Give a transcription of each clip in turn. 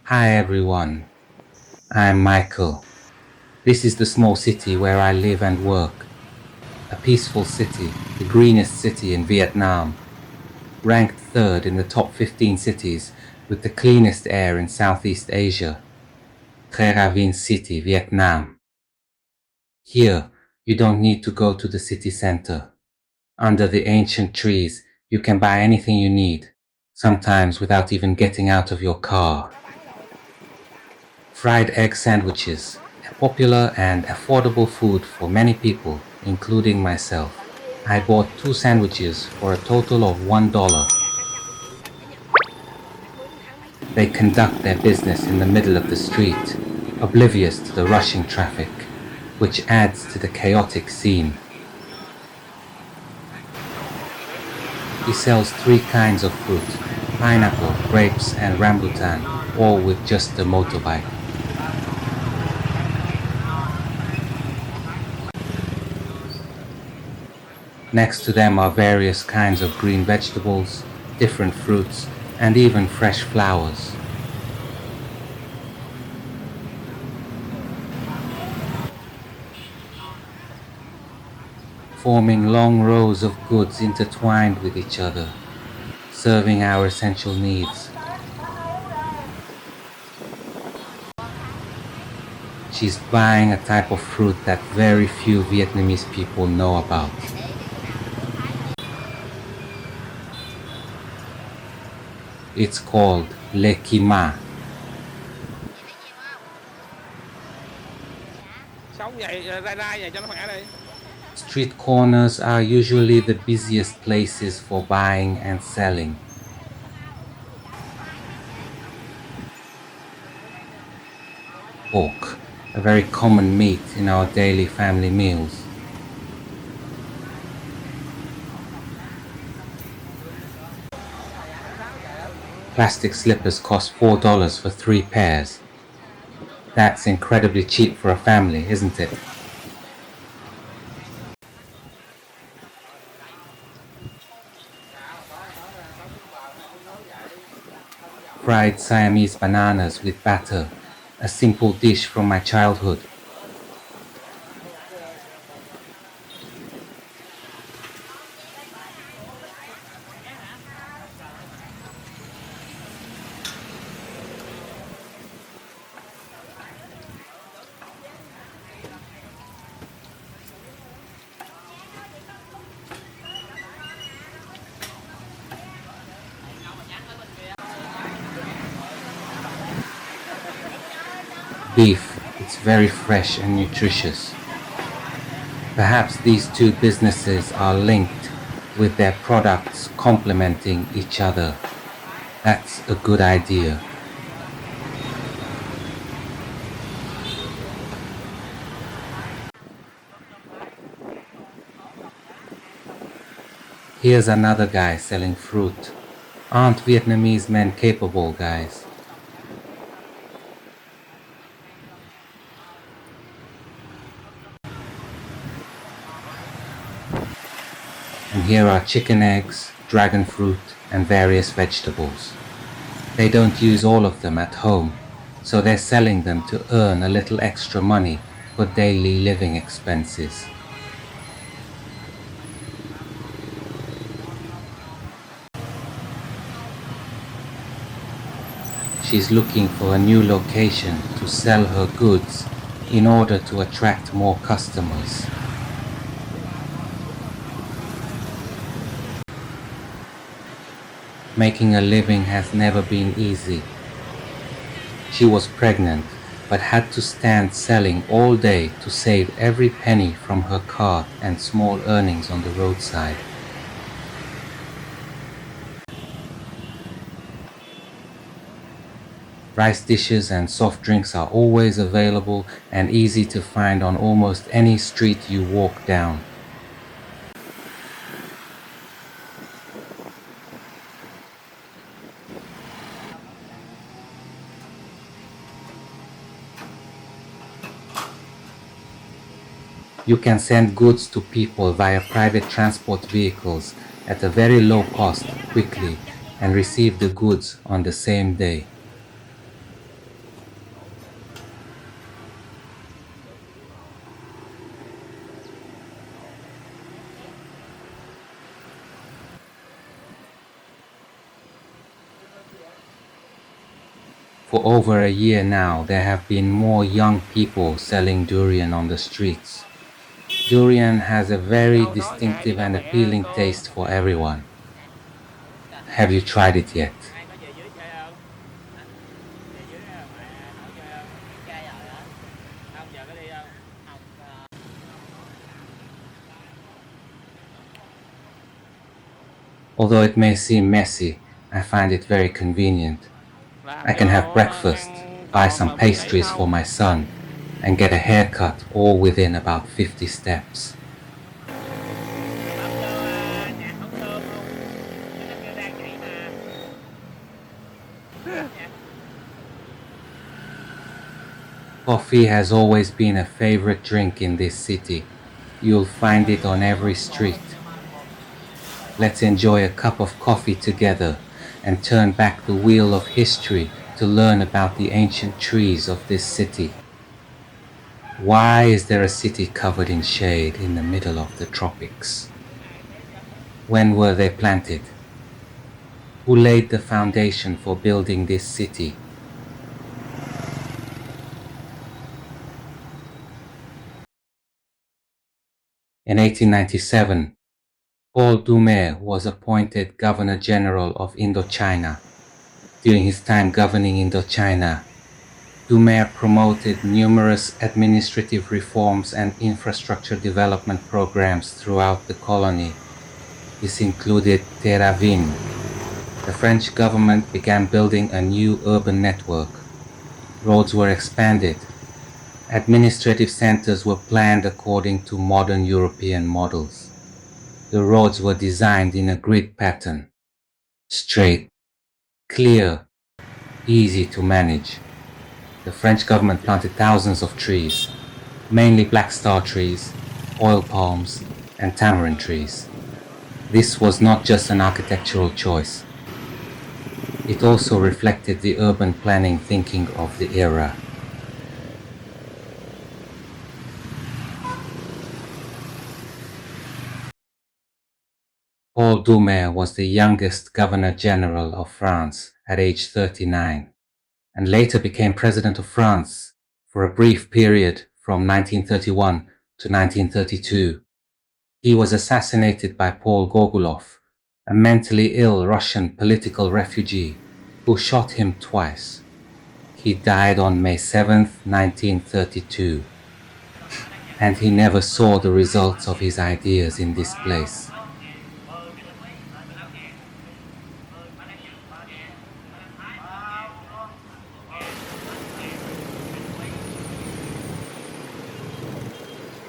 Hi everyone, I'm Michael. This is the small city where I live and work. A peaceful city, the greenest city in Vietnam, ranked third in the top 15 cities with the cleanest air in Southeast Asia. Tra Vinh City, Vietnam. Here, you don't need to go to the city center. Under the ancient trees, you can buy anything you need, sometimes without even getting out of your car. Fried egg sandwiches, a popular and affordable food for many people, including myself. I bought 2 sandwiches for a total of $1. They conduct their business in the middle of the street, oblivious to the rushing traffic, which adds to the chaotic scene. He sells 3 kinds of fruit: pineapple, grapes, and rambutan, all with just a motorbike. Next to them are various kinds of green vegetables, different fruits, and even fresh flowers. Forming long rows of goods intertwined with each other, serving our essential needs. She's buying a type of fruit that very few Vietnamese people know about. It's called leeks. Sống vậy rai rai vậy cho nó khỏe đi. Street corners are usually the busiest places for buying and selling. Pork, a very common meat in our daily family meals. Plastic slippers cost $4 for 3 pairs. That's incredibly cheap for a family, isn't it? Fried Siamese bananas with batter, a simple dish from my childhood. Beef, it's very fresh and nutritious. Perhaps these two businesses are linked with their products complementing each other. That's a good idea. Here's another guy selling fruit. Aren't Vietnamese men capable, guys? And here are chicken eggs, dragon fruit, and various vegetables. They don't use all of them at home, so they're selling them to earn a little extra money for daily living expenses. She's looking for a new location to sell her goods in order to attract more customers. Making a living has never been easy. She was pregnant, but had to stand selling all day to save every penny from her cart and small earnings on the roadside. Rice dishes and soft drinks are always available and easy to find on almost any street you walk down. You can send goods to people via private transport vehicles at a very low cost quickly and receive the goods on the same day. For over a year now, there have been more young people selling durian on the streets. Durian has a very distinctive and appealing taste for everyone. Have you tried it yet? Ai có về dưới chơi không? Hả? Về dưới ngoài nội chơi không? Chơi rồi đó. Không giờ có đi không? Không. Although it may seem messy, I find it very convenient. I can have breakfast, buy some pastries for my son, and get a haircut all within about 50 steps. Nhạc không thơm không? Nó đang nhảy mà. Coffee has always been a favorite drink in this city. You'll find it on every street. Let's enjoy a cup of coffee together and turn back the wheel of history to learn about the ancient trees of this city. Why is there a city covered in shade in the middle of the tropics? When were they planted? Who laid the foundation for building this city? In 1897, Paul Doumer was appointed Governor General of Indochina. During his time governing Indochina, Doumer promoted numerous administrative reforms and infrastructure development programs throughout the colony. This included Tra Vinh. The French government began building a new urban network. Roads were expanded. Administrative centers were planned according to modern European models. The roads were designed in a grid pattern. Straight, clear, easy to manage. The French government planted thousands of trees, mainly black star trees, oil palms, and tamarind trees. This was not just an architectural choice. It also reflected the urban planning thinking of the era. Paul Doumer was the youngest Governor General of France at age 39, and later became President of France for a brief period from 1931 to 1932. He was assassinated by Paul Gogolov, a mentally ill Russian political refugee who shot him twice. He died on May 7, 1932, and he never saw the results of his ideas in this place.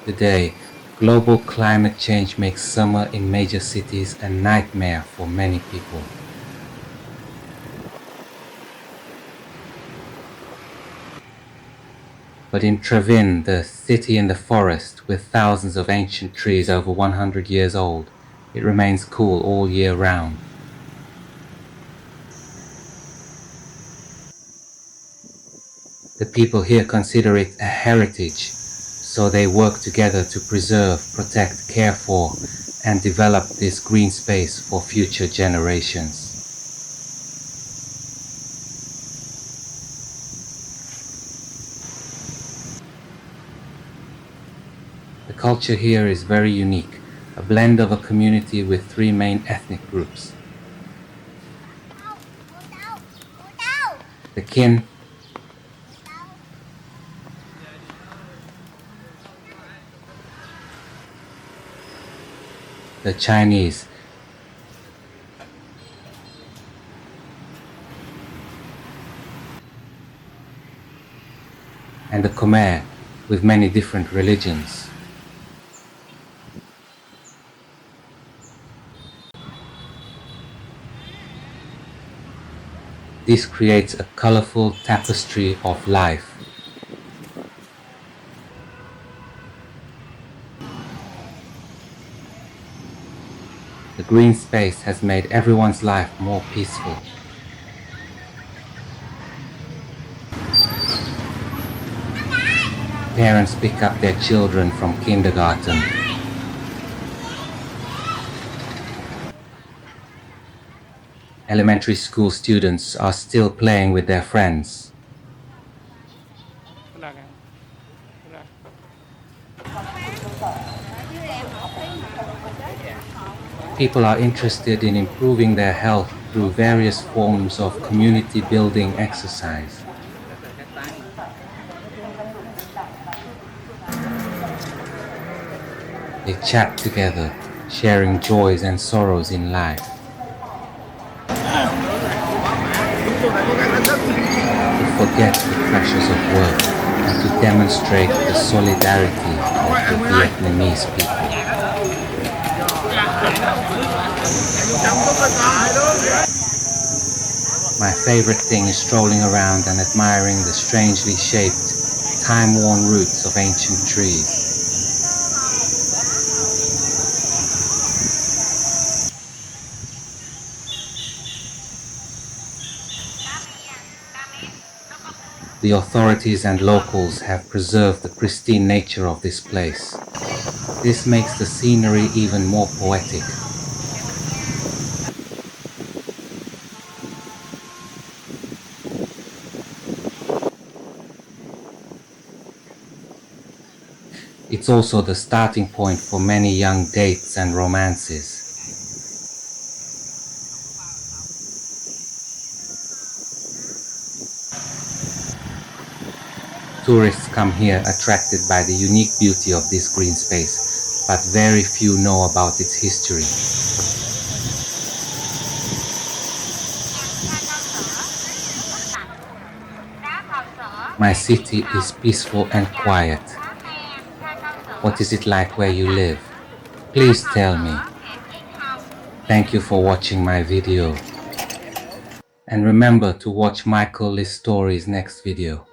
Today, global climate change makes summer in major cities a nightmare for many people. But in Tra Vinh, the city in the forest with thousands of ancient trees over 100 years old, it remains cool all year round. The people here consider it a heritage, so they work together to preserve, protect, care for, and develop this green space for future generations. The culture here is very unique, a blend of a community with three main ethnic groups: the Kin, the Chinese, and the Khmer, with many different religions. This creates a colorful tapestry of life. The green space has made everyone's life more peaceful. Parents pick up their children from kindergarten. Elementary school students are still playing with their friends. People are interested in improving their health through various forms of community building exercise. They chat together, sharing joys and sorrows in life. To forget the pressures of work and to demonstrate the solidarity of the Vietnamese people. My favorite thing is strolling around and admiring the strangely shaped, time-worn roots of ancient trees. The authorities and locals have preserved the pristine nature of this place. This makes the scenery even more poetic. It's also the starting point for many young dates and romances. Tourists come here attracted by the unique beauty of this green space, but very few know about its history. My city is peaceful and quiet. What is it like where you live? Please tell me. Thank you for watching my video. And remember to watch Michael List Story's next video.